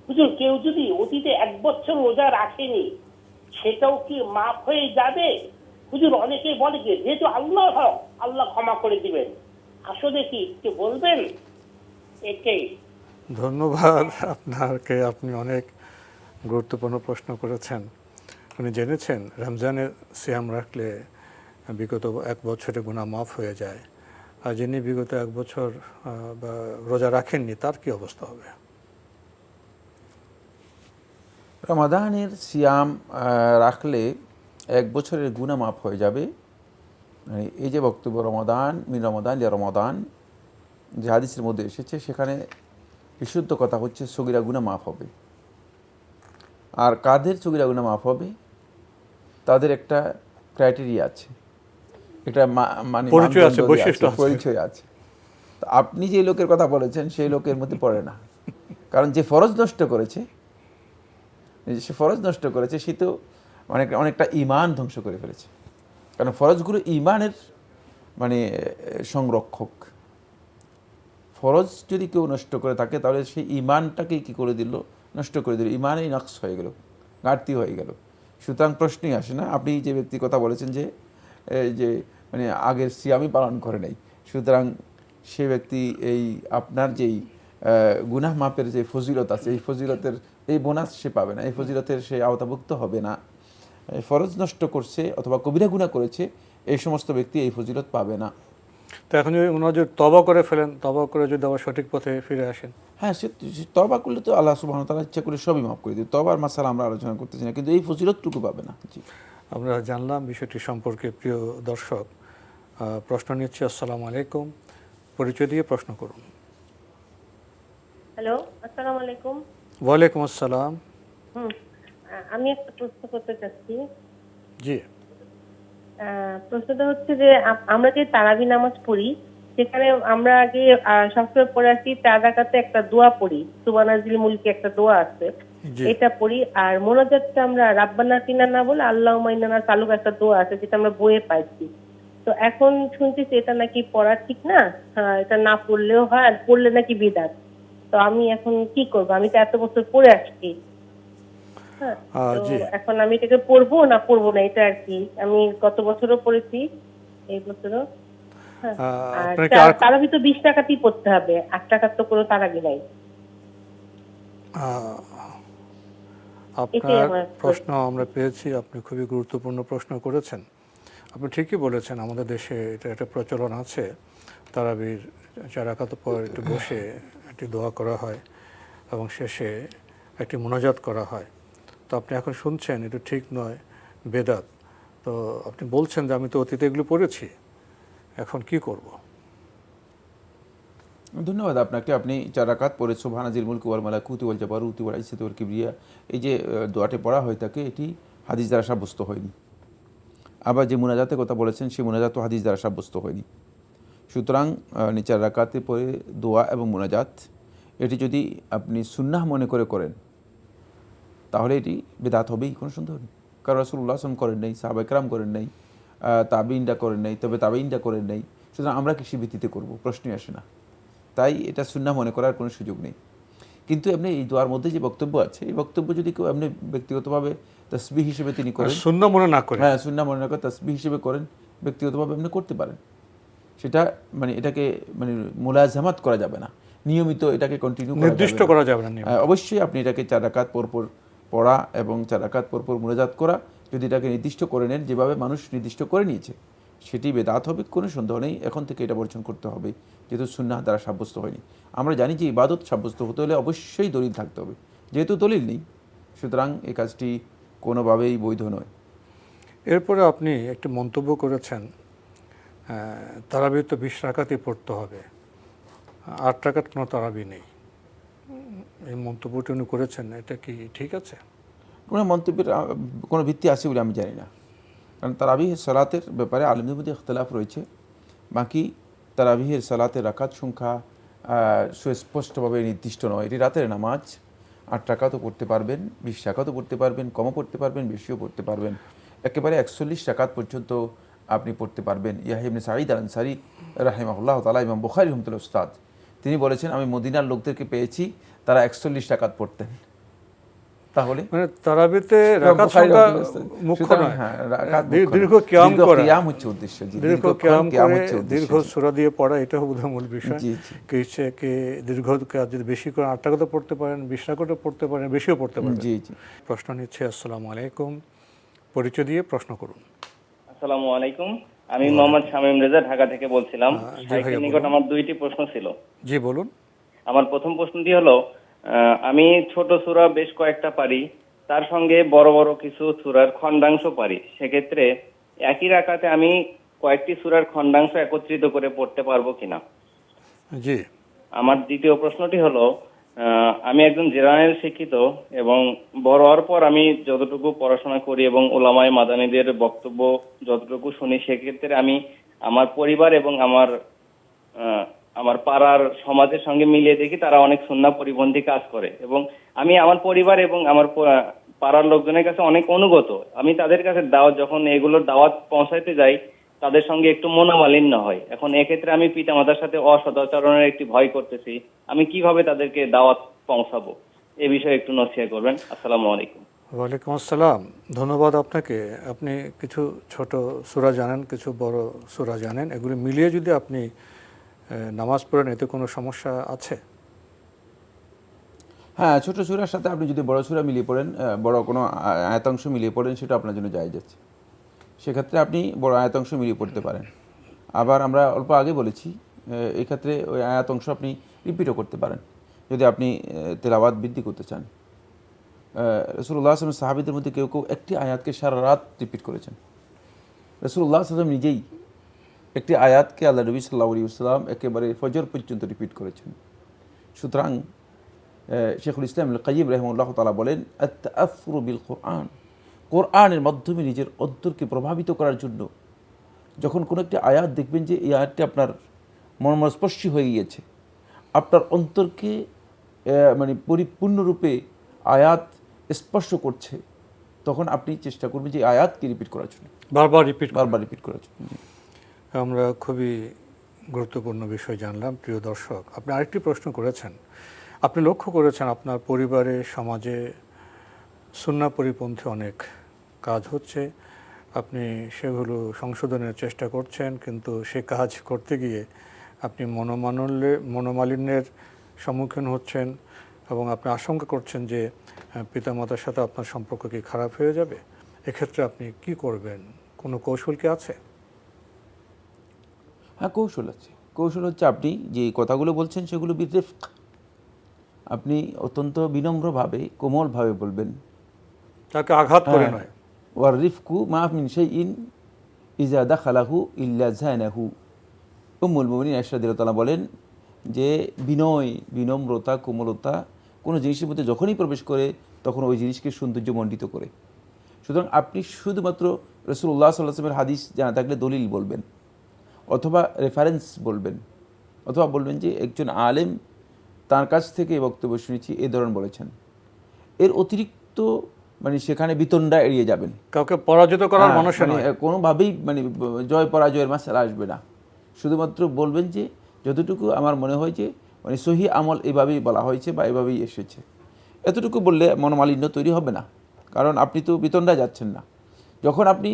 হুজুর, কেউ যদি অতীতে 1 বছর রোজা রাখেনি সেটাও কি মাফ হয়ে যাবে? হুজুর, অনেকেই বলে যে যেহেতু আল্লাহ হক, আল্লাহ ক্ষমা করে দিবেন, আসলে কি একটু বলবেন? এটাই। ধন্যবাদ আপনাকে, আপনি অনেক গুরুত্বপূর্ণ প্রশ্ন করেছেন। আপনি জেনেছেন রমজানে সিয়াম রাখলে বিগত 1 বছরে গুনাহ মাফ হয়ে যায়, আর যিনি বিগত 1 বছর বা রোজা রাখেননি তার কি অবস্থা হবে? রমাদানের সিয়াম রাখলে 1 বছরের গুনাহ মাফ হয়ে যাবে, এই যে বক্তব্য রমাদান মিন রমাদান ইয়া রমাদান যে হাদিসের মধ্যে এসেছে, সেখানে বিশুদ্ধ কথা হচ্ছে সগীরা গুনাহ মাফ হবে। আর কাদের সগীরা গুনাহ মাফ হবে? তাদের একটা ক্রাইটেরিয়া আছে, একটা মানে পরিচয় আছে, বৈশিষ্ট্য আছে, পরিচয় আছে। তো আপনি যে লোকের কথা বলেছেন সেই লোকের মধ্যে পড়ে না, কারণ যে ফরজ নষ্ট করেছে, সে ফরজ নষ্ট করেছে, সে তো অনেকটা ঈমান ধ্বংস করে ফেলেছে। কারণ ফরজগুলো ঈমানের মানে সংরক্ষক। ফরজ যদি কেউ নষ্ট করে থাকে তাহলে সেই ঈমানটাকে কি করে দিল? নষ্ট করে দিল, ঈমানেই নকশ হয়ে গেল, ঘাটতি হয়ে গেল। সুতরাং প্রশ্নই আসে না। আপনি যে ব্যক্তি কথা বলেছেন যে মানে আগের সিয়ামই পালন করে নাই, সুতরাং সে ব্যক্তি এই আপনার যেই গুনাহ মাপের যে ফজিলত আছে, এই ফজিলতের এই বোনাস সে পাবে না, এই ফজিলতের সে আওতাভুক্ত হবে না। ফরজ নষ্ট করছে অথবা কবিরা গুনাহ করেছে, এই সমস্ত ব্যক্তি এই ফজিলত পাবে না। তো এখন যদি ওনারা যদি তওবা করে ফেলেন, তওবা করে যদি আবার সঠিক পথে ফিরে আসেন, হ্যাঁ, সে তওবা করলে তো আল্লাহ সুবহানাহু ওয়া তাআলা ইচ্ছা করে সবই মাফ করে দিবে। তওবার মাসালা আমরা আলোচনা করতেছি না, কিন্তু এই ফজিলতটুকু পাবে না। জি, আমরা জানলাম বিষয়টি সম্পর্কে। প্রিয় দর্শক, প্রশ্ন নিচ্ছি। আসসালামু আলাইকুম, পরিচয় দিয়ে প্রশ্ন করুন। হ্যালো, আসসালামু আলাইকুম। ওয়ালাইকুম আসসালাম। আমি একটা প্রশ্ন করতে চাচ্ছি। জি। প্রশ্নটা হচ্ছে যে আমরা যে তারাবি নামাজ পড়ি, সেখানে আমরা আগে সবসময় পড়ে আসি 4 রাকাতে একটা দোয়া পড়ি, সুবহানাজিল মুলকি একটা দোয়া আছে, জি। এটা পড়ি। আর মোনাজাতটা আমরা রাব্বানা আতিনা না বলে আল্লাহুম্মা ইন্না নাসআলুকা একটা দোয়া আছে, যেটা আমরা বইয়ে পাইছি। তো এখন শুনতেছি এটা নাকি পড়া ঠিক না, হ্যাঁ, এটা না পড়লেও হয়, আর পড়লে নাকি বিদআত। তো আমি এখন কি করব? আমি তো এত বছর পড়ে আসছি, হ্যাঁ, তো জি। এখন আমি এটাকে পড়বো না পড়বো না, এটা আর কি। আমি গত বছরও পড়েছি, এই বছরও। হ্যাঁ, আর আপনার কি আর তারাবি তো 20 টাকাতেই পড়তে হবে, 8 টাকার তো কোনো তারাবি নাই। এটাই আপনার আমার প্রশ্ন আমরা পেয়েছি। আপনি খুবই গুরুত্বপূর্ণ প্রশ্ন করেছেন। আপনি ঠিকই বলেছেন, আমাদের দেশে এটা একটা প্রচলন আছে, তারাবির 4 রাকাত পর একটু বসে একটি দোয়া করা হয় এবং শেষে একটি মোনাজাত করা হয়। তো আপনি এখন শুনছেন এটা ঠিক নয়, বেদাত। তো আপনি বলছেন যে আমি তো অতীতে এগুলো পড়েছি, এখন কি করব? ধন্যবাদ আপনাকে। আপনি 4 রাকাত পড়ে সুবহানাজিল মুলকি ওয়াল মালাকুতি ওয়াল জাবারুতি ওয়াল ইজ্জতি ওয়াল কিবরিয়া, এই যে দোয়াটি পড়া হয়ে থাকে, এটি হাদিস দ্বারা সাব্যস্ত হয়নি। আবার যে মুনাজাতের কথা বলেছেন, সেই মুনাজাতও হাদিস দ্বারা সাব্যস্ত হয়নি। সুতরাং 4 রাকাতে পড়ে দোয়া এবং মুনাজাত, এটি যদি আপনি সুন্নাহ মনে করে করেন, তাহলে এটি বেদাত হবেই, কোনো সন্দেহ নেই। কারণ রাসূলুল্লাহ সাল্লাল্লাহু আলাইহি ওয়াসাল্লাম করেন নাই, সাহাবায়ে কেরাম করেন নাই, তাবিঈনরা করেন নাই, তবে তাবিঈনরা করেন নাই। সুতরাং আমরা কৃষি ভিত্তিতে করব, প্রশ্নই আসে না। তাই এটা সুন্নাহ মনে করার কোনো সুযোগ নেই। কিন্তু আপনি এই দোয়ার মধ্যে যে বক্তব্য আছে, এই বক্তব্য যদি কেউ আপনি ব্যক্তিগতভাবে তাসবিহ হিসেবে তিনি করেন, সুন্নাহ মনে না করে, হ্যাঁ, সুন্নাহ মনে না করে তাসবিহ হিসেবে করেন, ব্যক্তিগতভাবে আপনি করতে পারেন। সেটা মানে এটাকে মানে মুলাজামাত করা যাবে না, নিয়মিত এটাকে কন্টিনিউ নির্দিষ্ট করা যাবে না। অবশ্যই আপনি এটাকে 4 রাকাত পরপর পড়া এবং 4 রাকাত পরপর মুনাজাত করা, যদি এটাকে নির্দিষ্ট করে নেন যেভাবে মানুষ নির্দিষ্ট করে নিয়েছে, সেটি বেদাত হবে, কোনো সন্দেহ নেই। এখন থেকে এটা বর্জন করতে হবে, যেহেতু সুন্নাহ দ্বারা সাব্যস্ত হয়নি। আমরা জানি যে ইবাদত সাব্যস্ত হতে হলে অবশ্যই দলিল থাকতে হবে, যেহেতু দলিল নেই, সুতরাং এই কাজটি কোনোভাবেই বৈধ নয়। এরপরে আপনি একটি মন্তব্য করেছেন, তারাবি তো 20 রাকাতই পড়তে হবে, 8 রাকাত কোনো তারাবি নেই। এই মন্তব্যটি উনি করেছেন, এটা কি ঠিক আছে? কোনো মন্তব্যের কোনো ভিত্তি আছে বলে আমি জানি না। কারণ তারাবিহের সালাতের ব্যাপারে আলেমদের মধ্যে ইখতিলাফ রয়েছে। বাকি তারাবিহের সালাতের রাকাত সংখ্যা সুস্পষ্টভাবে নির্দিষ্ট নয়। এটি রাতের নামাজ, 8 রাকাতও পড়তে পারবেন, 20 রাকাতও পড়তে পারবেন, কমও পড়তে পারবেন, বেশিও পড়তে পারবেন, একেবারে 41 রাকাত পর্যন্ত আপনি পড়তে পারবেন। ইয়াহইয়া ইবনে সাঈদ আল আনসারী রাহিমাহুল্লাহ তাআলা, ইমাম বুখারী রহমাতুল্লাহ উস্তাদ, তিনি বলেছেন, আমি মদিনার লোকদেরকে পেয়েছি তারা 41 রাকাত পড়তেন। তাহলে মানে তারাবিতে রাকাত সংখ্যা মুখ্য নয়, দীর্ঘ কিয়াম করা, কিয়াম হচ্ছে উদ্দেশ্য, দীর্ঘ কিয়াম করে দীর্ঘ উদ্দেশ্য। সূরা দিয়ে পড়া, এটা বোধহয় মূল বিষয়। জি, জি। কে দীর্ঘ কাজ যদি বেশি করে 8 রাকাতও পড়তে পারেন, 20 রাকাতও পড়তে পারেন, বেশিও পড়তে পারেন। জি, জি। প্রশ্ন নিচ্ছে। আসসালামু আলাইকুম, পরিচয় দিয়ে প্রশ্ন করুন। আসসালামু আলাইকুম, আমি মোহাম্মদ শামীম রেজা, ঢাকা থেকে বলছিলাম। জি শাইখের ভাইয়া, নিকট বলুন। আমার 2টি প্রশ্ন ছিল। জি বলুন। আমার প্রথম প্রশ্নটি হলো, আমি ছোট সূরা বেশ কয়েকটা পারি, তার সঙ্গে বড় বড় কিছু সূরার খণ্ডাংশ পারি। সেক্ষেত্রে একই রাকাতে আমি কয়েকটি সূরার খণ্ডাংশ একত্রিত করে পড়তে পারবো কিনা? জি। আমার দ্বিতীয় প্রশ্নটি হলো, আমি একজন জেনারেল শিক্ষিত এবং বড় হওয়ার পর আমি যতটুকু পড়াশোনা করি এবং ওলামায়ে মাদানীদের বক্তব্য যতটুকু শুনি, সেক্ষেত্রে আমি আমার পরিবার এবং আমার পাড়ার সমাজের সঙ্গে মিলিয়ে দেখি তারা অনেক সুন্নাহ পরিপন্থী কাজ করে, এবং আমি আমার পরিবার এবং আমার পাড়ার লোকজনের কাছে অনেক অনুগত। আমি তাদের কাছে যখন এগুলোর দাওয়াত পৌঁছাইতে যাই, তাদের সঙ্গে একটু মনোমালিন্য হয়। এখন এক্ষেত্রে আমি পিতামাতার সাথে অসদাচরণের একটি ভয় করতেছি। আমি কিভাবে তাদেরকে দাওয়াত পৌঁছাবো, এ বিষয়ে একটু নসিহত করবেন। আসসালামু আলাইকুম। ওয়ালাইকুম আসসালাম, ধন্যবাদ আপনাকে। আপনি কিছু ছোট সূরা জানেন, কিছু বড় সূরা জানেন, এগুলি মিলিয়ে যদি আপনি নামাজ পড়েন, এতে কোনো সমস্যা আছে? হ্যাঁ, ছোট সূরার সাথে আপনি যদি বড় সূরা মিলিয়ে পড়েন, বড় কোনো আয়াতাংশ মিলিয়ে পড়েন, সেটা আপনার জন্য জায়েজ আছে। সেক্ষেত্রে আপনি বড় আয়াতাংশ মিলিয়ে পড়তে পারেন। আবার আমরা অল্প আগে বলেছি এই ক্ষেত্রে ওই আয়াতাংশ আপনি রিপিটও করতে পারেন যদি আপনি তেলাওয়াত বৃদ্ধি করতে চান। রাসূলুল্লাহ সাল্লাল্লাহু আলাইহি ওয়াসাল্লাম সাহাবীদের মধ্যে কেউ কেউ একটি আয়াতকে সারা রাত রিপিট করেছেন। রাসূলুল্লাহ সাল্লাল্লাহু আলাইহি ওয়াসাল্লাম নিজেই একটি আয়াতকে আল্লাহ নবী সাল্লাল্লাহু আলাইহি ওয়াসাল্লাম একেবারে ফজর পর্যন্ত রিপিট করেছেন। সুতরাং শেখুল ইসলাম ইবনুল কাইয়্যিম রাহিমাহুল্লাহ তাআলা বলেন, আত-তাআফফুরু বিল কুরআন, কোরআনের মাধ্যমে নিজের অন্তরকে প্রভাবিত করার জন্য যখন কোনো একটি আয়াত দেখবেন যে এই আয়াতটি আপনার মর্মস্পর্শী হয়ে গিয়েছে, আপনার অন্তরকে মানে পরিপূর্ণরূপে আয়াত স্পর্শ করছে, তখন আপনি চেষ্টা করবেন যে আয়াতকে রিপিট করার জন্য, বারবার রিপিট করার জন্য। আমরা খুবই গুরুত্বপূর্ণ বিষয় জানলাম। প্রিয় দর্শক, আপনি আরেকটি প্রশ্ন করেছেন। আপনি লক্ষ্য করেছেন আপনার পরিবারে, সমাজে সুন্নাহ পরিপন্থী অনেক কাজ হচ্ছে, আপনি সেগুলো সংশোধনের চেষ্টা করছেন, কিন্তু সে কাজ করতে গিয়ে আপনি মনোমালিন্যের সম্মুখীন হচ্ছেন এবং আপনি আশঙ্কা করছেন যে পিতামাতার সাথে আপনার সম্পর্ক কি খারাপ হয়ে যাবে। এক্ষেত্রে আপনি কি করবেন? কোনো কৌশল কি আছে? হ্যাঁ, কৌশল আছে। কৌশল হচ্ছে আপনি যে কথাগুলো বলছেন সেগুলো বিরিফক, আপনি অত্যন্ত বিনম্রভাবে, কোমলভাবে বলবেন, তাকে আঘাত করে নয়। ওয়ার রিফকু মা মিন শাইইন ইজা দাখালাহু ইল্লা জানাহু। উম্মুল মুমিনিন আয়েশা রাদিয়াল্লাহু তাআলা বলেন যে বিনয়, বিনম্রতা, কোমলতা কোনো জিনিসের মধ্যে যখনই প্রবেশ করে তখন ওই জিনিসকে সৌন্দর্যমণ্ডিত করে। সুতরাং আপনি শুধুমাত্র রাসূলুল্লাহ সাল্লাল্লাহু আলাইহি ওয়াসাল্লামের হাদিস জানা থাকলে দলিল বলবেন, অথবা রেফারেন্স বলবেন, অথবা বলবেন যে একজন আলেম তার কাছ থেকে বক্তব্য শুনেছি, এই ধরনের বলেছেন। এর অতিরিক্ত মানে সেখানে বিতণ্ডা এড়িয়ে যাবেন। কাউকে পরাজিত করার মানুষের নয়, কোনোভাবেই মানে জয় পরাজয়ের মাসআলা আসবে না। শুধুমাত্র বলবেন যে যতটুকু আমার মনে হয় যে মানে সহি আমল এভাবেই বলা হয়েছে বা এভাবেই এসেছে, এতটুকু বললে মনোমালিন্য তৈরি হবে না, কারণ আপনি তো বিতণ্ডা যাচ্ছেন না। যখন আপনি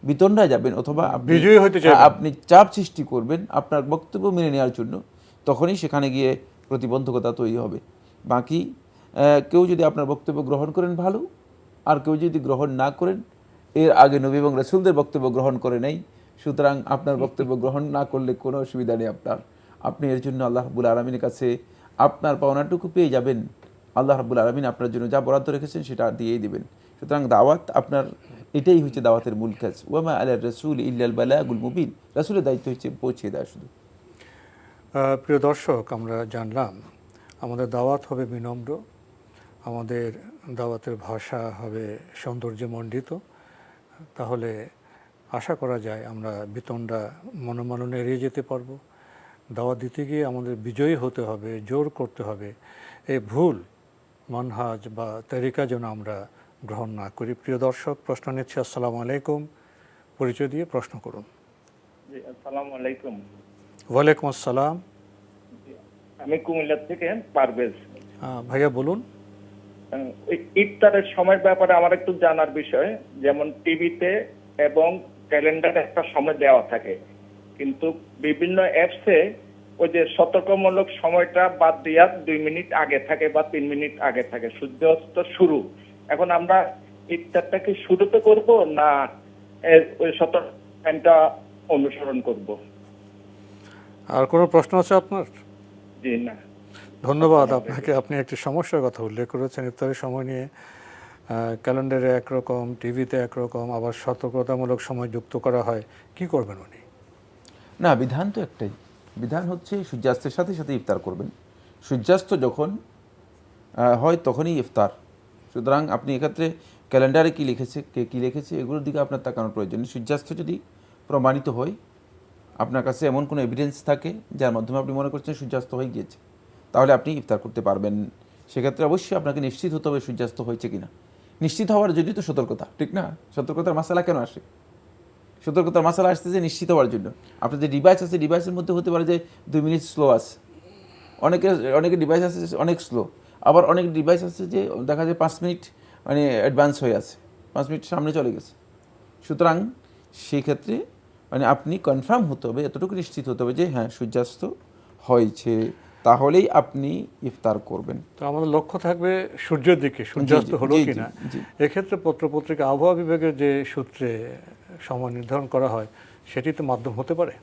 বিতণ্ডা যাবেন অথবা বিজয়ী হতে চাইবেন, আপনি চাপ সৃষ্টি করবেন আপনার বক্তব্য মেনে নেওয়ার জন্য, তখনই সেখানে গিয়ে প্রতিবন্ধকতা তৈরি হবে। বাকি কেউ যদি আপনার বক্তব্য গ্রহণ করেন ভালো, আর কেউ যদি গ্রহণ না করেন, এর আগে নবী এবং রাসূলদের বক্তব্য গ্রহণ করে নেই, সুতরাং আপনার বক্তব্য গ্রহণ না করলে কোনো অসুবিধা নেই আপনার। আপনি এর জন্য আল্লাহ রাব্বুল আলামিনের কাছে আপনার পাওনাটুকু পেয়ে যাবেন। আল্লাহ রাব্বুল আলামিন আপনার জন্য যা বরাদ্দ রেখেছেন সেটা দিয়েই দিবেন। সুতরাং দাওয়াত আপনার, এটাই হচ্ছে দাওয়াতের মূল কাজ। ওয়ামা আলা রাসূল ইল্লাল বালাগুল মুবিন, রাসূলের দায়িত্ব হচ্ছে পৌঁছে দেওয়া শুধু। প্রিয় দর্শক, আমরা জানলাম আমাদের দাওয়াত হবে বিনম্র, আমাদের দাওয়াতের ভাষা হবে সৌন্দর্যমণ্ডিত। তাহলে আশা করা যায় আমরা বিতণ্ডা, মনোমালিন্য এড়িয়ে যেতে পারবো। দাওয়াত দিতে গিয়ে আমাদের বিজয়ী হতে হবে, জোর করতে হবে। এই ভুল মানহাজ বা তরিকা যেন আমরা গ্রহণ না করি। প্রিয় দর্শক, প্রশ্ন নিচ্ছি। আসসালামু আলাইকুম, পরিচয় দিয়ে প্রশ্ন করুন। জি, আসসালামু আলাইকুম। ওয়ালাইকুম আসসালাম। আমি কুমিল্লা থেকে পারভেজ। ভাইয়া বলুন। ইফতারের সময়ের ব্যাপারে আমার একটু জানার বিষয়, যেমন টিভিতে এবং ক্যালেন্ডারে একটা সময় দেওয়া থাকে, কিন্তু বিভিন্ন অ্যাপসে ওই যে সতর্কমূলক সময়টা বাদ দিয়া 2 মিনিট আগে থাকে বা 3 মিনিট আগে থাকে সূর্যাস্ত শুরু। এখন আমরা ইফতারটা কি শুরুতে করব না ওই সতর্ক টাইমটা অনুসরণ করব? আর কোনো প্রশ্ন আছে আপনার? জি না। ধন্যবাদ আপনাকে। আপনি একটি সমস্যার কথা উল্লেখ করেছেন ইফতারের সময় নিয়ে। ক্যালেন্ডারে একরকম, টিভিতে একরকম, আবার সতর্কতামূলক সময় যুক্ত করা হয়। কি করবেন উনি? না, বিধান তো একটাই। বিধান হচ্ছে সূর্যাস্তের সাথে সাথে ইফতার করবেন। সূর্যাস্ত যখন হয় তখনই ইফতার। সুতরাং আপনি এক্ষেত্রে ক্যালেন্ডারে কী লিখেছে, কে কী লিখেছে, এগুলোর দিকে আপনার তাকানোর প্রয়োজন নেই। সূর্যাস্ত যদি প্রমাণিত হয়, আপনার কাছে এমন কোনো এভিডেন্স থাকে যার মাধ্যমে আপনি মনে করছেন সূর্যাস্ত হয়ে গিয়েছে, তাহলে আপনি ইফতার করতে পারবেন। সেক্ষেত্রে অবশ্যই আপনাকে নিশ্চিত হতে হবে সূর্যাস্ত হয়েছে কিনা। নিশ্চিত হওয়ার জন্যই তো সতর্কতা, ঠিক না? সতর্কতার মাসালা কেন আসে? সতর্কতার মাসালা আসছে যে নিশ্চিত হওয়ার জন্য। আপনার যে ডিভাইস আছে, ডিভাইসের মধ্যে হতে পারে যে 2 মিনিট স্লো আছে, অনেকের ডিভাইস আছে অনেক স্লো, আবার অনেক ডিভাইস আছে যে দেখা যায় 5 মিনিট মানে অ্যাডভান্স হয়ে আছে, 5 মিনিট সামনে চলে গেছে। সুতরাং সেই ক্ষেত্রে মানে আপনি কনফার্ম হতে হবে, এতটুকু নিশ্চিত হতে হবে যে হ্যাঁ সূর্যাস্ত হয়েছে, তাহলেই আপনি ইফতার করবেন। তো আমাদের লক্ষ্য থাকবে সূর্যের দিকে, সূর্যাস্ত হলো কিনা। এক্ষেত্রে পত্রপত্রিকা আবহাওয়া বিভাগের যে সূত্রে সময় নির্ধারণ করা হয়, সেটি তো মাধ্যম হতে পারে।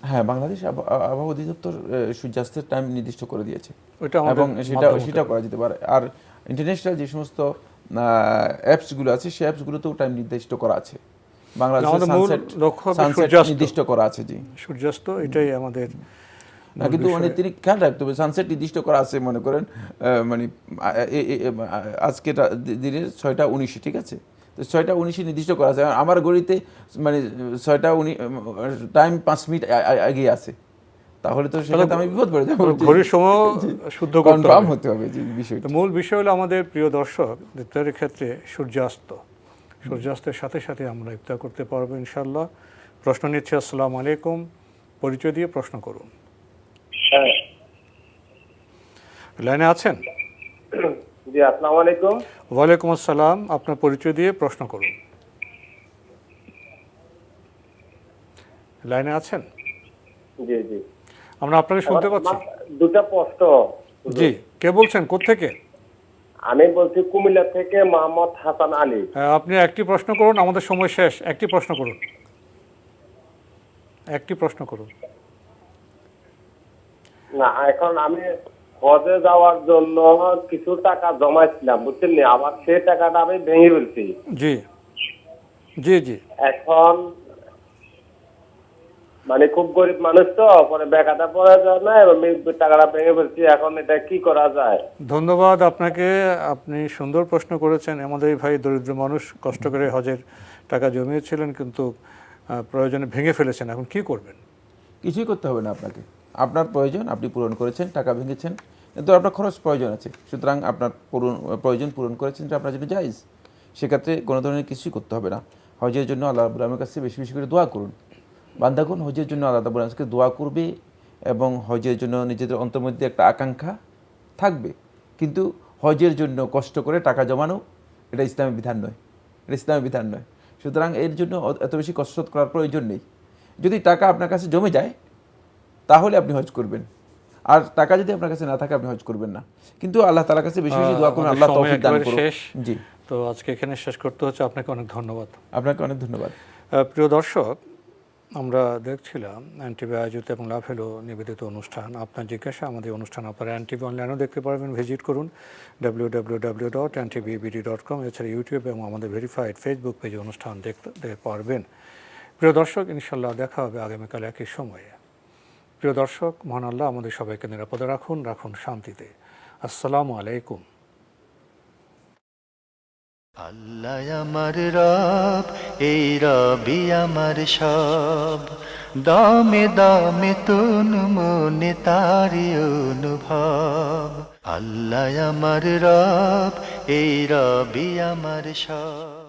হ্যাঁ, বাংলাদেশ আবহাওয়া অধিদপ্তর সূর্যাস্তের টাইম নির্দিষ্ট করে দিয়েছে ওইটা আমাদের এবং মাধ্যম হতে সেটা পারে। করা যেতে পারে। আর ইন্টারন্যাশনাল যে সমস্ত অ্যাপসগুলো আছে সেই অ্যাপসগুলোতেও টাইম নির্দিষ্ট করা আছে। বাংলাদেশের আমাদের মূল সানসেট লক্ষ্য হবে সানসেট সূর্যাস্ত। নির্দিষ্ট করা আছে, জি। সূর্যাস্ত এটাই আমাদের না, কিন্তু মানে তিনি খেয়াল রাখতে হবে সানসেট নির্দিষ্ট করা আছে, মনে করেন মানে আজকে দিনের 6টা 19, ঠিক আছে? তো 6টা 19 নির্দিষ্ট করা আছে, আমার ঘড়িতে মানে 6টা 19 টাইম 5 মিনিট এগিয়ে আছে, তাহলে তো সেটা আমি বিপদ পড়ে যাবো। ঘড়ির সময় শুদ্ধ করতে কনফার্ম হবে। হতে হবে যে বিষয়টা। তো মূল বিষয় হলো আমাদের প্রিয় দর্শক, ইফতারের ক্ষেত্রে সূর্যাস্তের সাথে সাথে আমরা ইফতার করতে পারবো ইনশাআল্লাহ। প্রশ্ন নিচ্ছে, আসসালামু আলাইকুম, পরিচয় দিয়ে প্রশ্ন করুন। লাইনে আছেন? জি, আসসালামু আলাইকুম। ওয়ালাইকুম আসসালাম, আপনার পরিচয় দিয়ে প্রশ্ন করুন। লাইনে আছেন? জি জি, আমরা আপনাকে শুনতে পাচ্ছি। দুটা প্রশ্ন। জি, কে বলছেন, কোত্থেকে? আমি বলছি কুমিল্লা থেকে মোহাম্মদ হাসান আলী। আপনি একটি প্রশ্ন করুন, আমাদের সময় শেষ। একটি প্রশ্ন করুন। না, এখন আমি হজে যাওয়ার জন্য কিছু টাকা জমাইছিলাম, বুঝছেন না, আবার সেই টাকাটা আমি ভেঙে ফেলছি। জি জি জি। এখন মানে খুব গরিব মানুষ তো, পরে বেকাটা পড়া যায় না, এবং টাকাটা ভেঙে ফেলছি। এখন এটা কি করা যায়? ধন্যবাদ আপনাকে, আপনি সুন্দর প্রশ্ন করেছেন। আমাদের এই ভাই দরিদ্র মানুষ, কষ্ট করে হজের টাকা জমিয়েছিলেন, কিন্তু প্রয়োজনে ভেঙে ফেলেছেন। এখন কি করবেন? কিছুই করতে হবে না আপনাকে। আপনার প্রয়োজন আপনি পূরণ করেছেন, টাকা ভেঙেছেন, কিন্তু আপনার খরচ প্রয়োজন আছে, সুতরাং আপনার প্রয়োজন পূরণ করেছেন, এটা আপনার জন্য জায়েজ। সেক্ষেত্রে কোনো ধরনের কিছুই করতে হবে না। হজের জন্য আল্লাহ রাব্বুল আলামিনের কাছে বেশি বেশি করে দোয়া করুন। বান্দাগণ হজের জন্য আল্লাহ রাব্বুল আলামিনকে দোয়া করবে এবং হজের জন্য নিজেদের অন্তর মধ্যে একটা আকাঙ্ক্ষা থাকবে, কিন্তু হজের জন্য কষ্ট করে টাকা জমানো এটা ইসলামের বিধান নয়। সুতরাং এর জন্য এত বেশি কসরত করার প্রয়োজন নেই। যদি টাকা আপনার কাছে জমে যায় তাহলে আপনি হজ করবেন, আর টাকা যদি আপনার কাছে না থাকে আপনি হজ করবেন না। কিন্তু আল্লাহ তাআলার কাছে বেশি বেশি দোয়া করুন, আল্লাহ তৌফিক দান করুন। জি, তো আজকে এখানে শেষ করতে হচ্ছে। আপনাকে অনেক ধন্যবাদ। আপনাকে অনেক ধন্যবাদ। প্রিয় দর্শক, আমরা দেখছিলাম এনটিভি আয়োজিত এবং লাভেলো নিবেদিত অনুষ্ঠান আপনার জিজ্ঞাসা। আমাদের অনুষ্ঠান আপনারা এনটিভি অনলাইনেও দেখতে পারবেন, ভিজিট করুন www.ntvbd.com। এছাড়া ইউটিউব এবং আমাদের ভেরিফাইড ফেসবুক পেজে অনুষ্ঠান দেখতে পারবেন। প্রিয় দর্শক, ইনশাল্লাহ দেখা হবে আগামীকাল একই সময়ে। প্রিয় দর্শক, মহান আল্লাহ আমাদের সবাইকে নিরাপদে রাখুন শান্তিতে। আসসালামু আলাইকুম। আল্লাহ আমার রব, এই রবি আমার সব, দামে দামে তুন মনে তারি অনুভব। আল্লাহ আমার রব, এই রবি আমার সব।